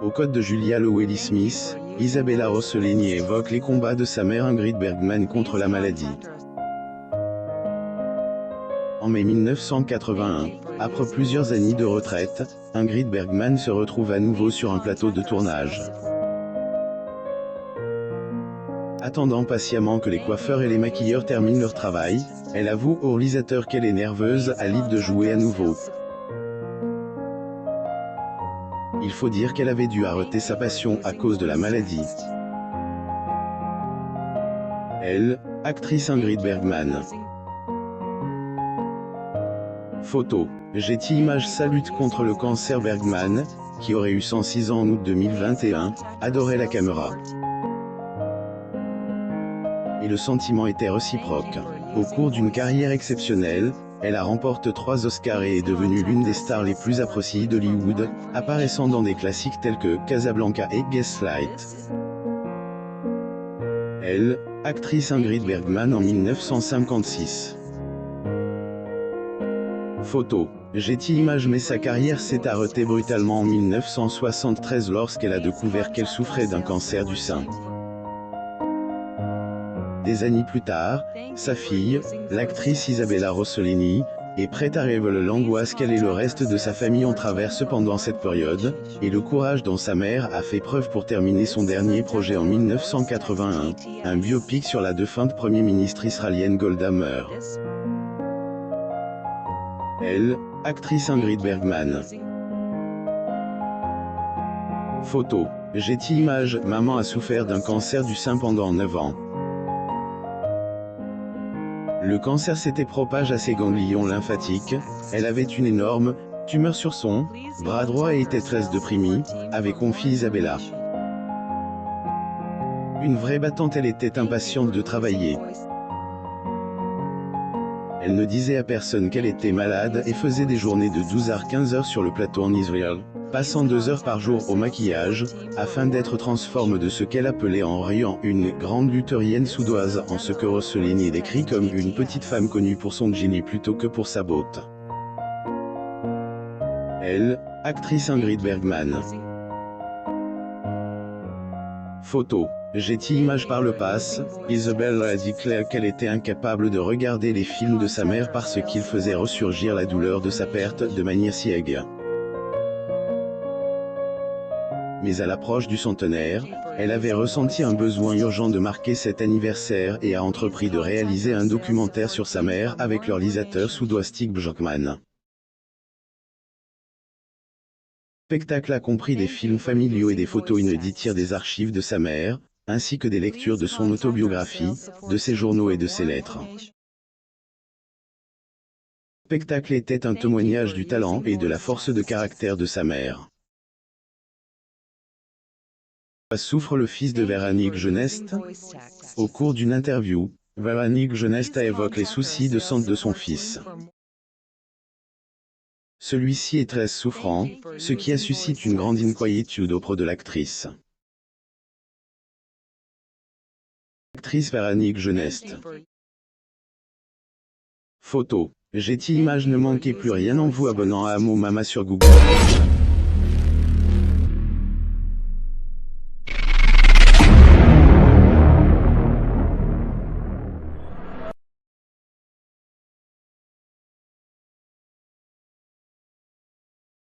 Au code de Julia Llewellyn-Smith, Isabella Rossellini évoque les combats de sa mère Ingrid Bergman contre la maladie. En mai 1981, après plusieurs années de retraite, Ingrid Bergman se retrouve à nouveau sur un plateau de tournage. Attendant patiemment que les coiffeurs et les maquilleurs terminent leur travail, elle avoue au réalisateur qu'elle est nerveuse à l'idée de jouer à nouveau. Il faut dire qu'elle avait dû arrêter sa passion à cause de la maladie. Elle, actrice Ingrid Bergman. Photo. Getty Images. Sa lutte contre le cancer. Bergman, qui aurait eu 106 ans en août 2021, adorait la caméra. Et le sentiment était réciproque. Au cours d'une carrière exceptionnelle, elle a remporté 3 Oscars et est devenue l'une des stars les plus appréciées d'Hollywood, apparaissant dans des classiques tels que Casablanca et Gaslight. Elle, actrice Ingrid Bergman en 1956. Photo. Getty Images. Mais sa carrière s'est arrêtée brutalement en 1973 lorsqu'elle a découvert qu'elle souffrait d'un cancer du sein. Des années plus tard, sa fille, l'actrice Isabella Rossellini, est prête à révéler l'angoisse qu'elle et le reste de sa famille ont traversé pendant cette période, et le courage dont sa mère a fait preuve pour terminer son dernier projet en 1981, un biopic sur la défunte Premier ministre israélienne Golda Meir. Elle, actrice Ingrid Bergman. Photo. Getty Images. Maman a souffert d'un cancer du sein pendant 9 ans. Le cancer s'était propagé à ses ganglions lymphatiques, elle avait une énorme tumeur sur son bras droit et était très déprimée, avait confié Isabella. Une vraie battante, elle était impatiente de travailler. Elle ne disait à personne qu'elle était malade et faisait des journées de 12 à 15 heures sur le plateau en Israël, passant 2 heures par jour au maquillage, afin d'être transformée de ce qu'elle appelait en riant une grande luthérienne suédoise, en ce que Rossellini décrit comme une petite femme connue pour son génie plutôt que pour sa beauté. Elle, actrice Ingrid Bergman. Photo. Getty Images. Par le passé, Isabella a déclaré qu'elle était incapable de regarder les films de sa mère parce qu'ils faisaient ressurgir la douleur de sa perte de manière si aiguë. Mais à l'approche du centenaire, elle avait ressenti un besoin urgent de marquer cet anniversaire et a entrepris de réaliser un documentaire sur sa mère avec le réalisateur suédois Stig Björkman. Le spectacle a compris des films familiaux et des photos inédites tirées des archives de sa mère, ainsi que des lectures de son autobiographie, de ses journaux et de ses lettres. Le spectacle était un témoignage du talent et de la force de caractère de sa mère. Souffre le fils de Véronique Geneste. Au cours d'une interview, Véronique Geneste évoque les soucis de santé de son fils. Celui-ci est très souffrant, ce qui a suscité une grande inquiétude auprès de l'actrice. Actrice Véronique Geneste. Photo. Getty Images. Ne manquez plus rien en vous abonnant à Amo Mama sur Google.